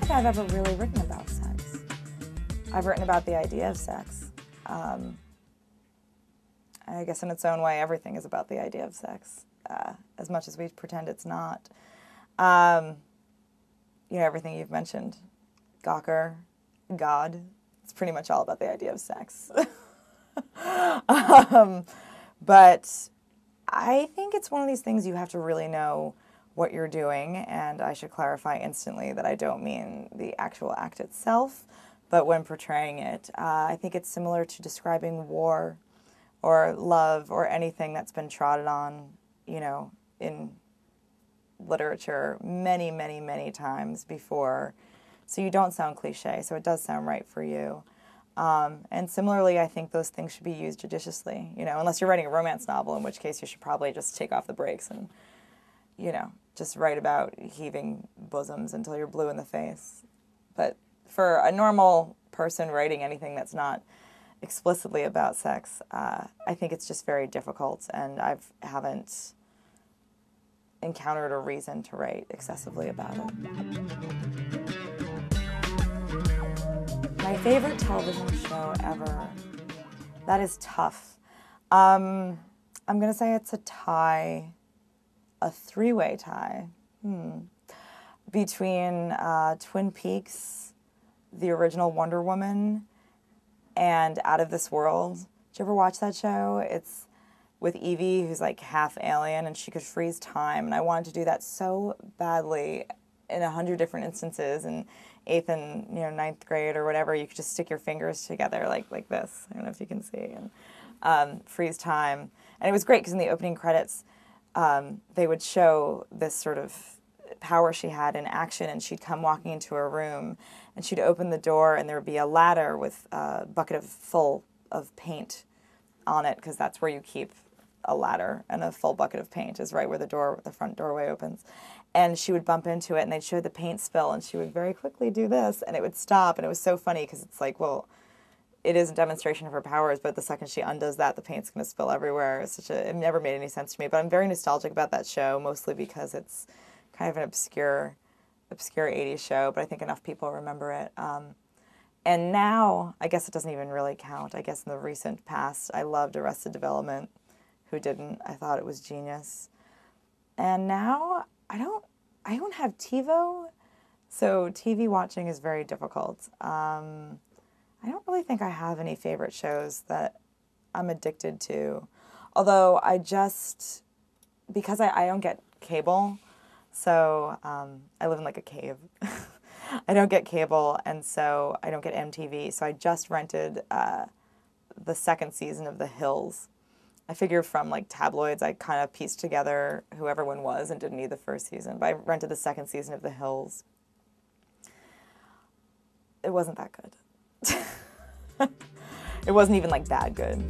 think I've ever really written about sex. I've written about the idea of sex. I guess in its own way, everything is about the idea of sex, as much as we pretend it's not. You know, everything you've mentioned, Gawker, God, it's pretty much all about the idea of sex. But I think it's one of these things you have to really know what you're doing, and I should clarify instantly that I don't mean the actual act itself, but when portraying it. I think it's similar to describing war or love or anything that's been trodden on, you know, in literature many, many, many times before. So you don't sound cliche, so it does sound right for you. And similarly, I think those things should be used judiciously, you know, unless you're writing a romance novel, in which case you should probably just take off the brakes and, you know, just write about heaving bosoms until you're blue in the face. But for a normal person writing anything that's not explicitly about sex, I think it's just very difficult, and I haven't encountered a reason to write excessively about it. My favorite television show ever. That is tough. I'm going to say it's a tie, a three-way tie, between Twin Peaks, the original Wonder Woman, and Out of This World. Did you ever watch that show? It's with Evie, who's like half alien, and she could freeze time, and I wanted to do that so badly in 100 different instances. And 8th and 9th grade or whatever, you could just stick your fingers together like this. I don't know if you can see, and freeze time. And it was great because in the opening credits, they would show this sort of power she had in action, and she'd come walking into a room, and she'd open the door, and there would be a ladder with a bucket full of paint on it, because that's where you keep a ladder, and a full bucket of paint is right where the front doorway opens. And she would bump into it, and they'd show the paint spill, and she would very quickly do this, and it would stop, and it was so funny, because it's like, well, it is a demonstration of her powers, but the second she undoes that, the paint's going to spill everywhere. It never made any sense to me, but I'm very nostalgic about that show, mostly because it's kind of an obscure 80s show, but I think enough people remember it. And now, I guess it doesn't even really count. I guess in the recent past, I loved Arrested Development. Who didn't? I thought it was genius. And now, I don't have TiVo, so TV watching is very difficult. I don't really think I have any favorite shows that I'm addicted to. Although because I don't get cable, so I live in like a cave. I don't get cable, and so I don't get MTV, so I just rented the second season of The Hills. I figure from like tabloids, I kind of pieced together who everyone was and didn't need the first season, but I rented the second season of The Hills. It wasn't that good. It wasn't even like that good.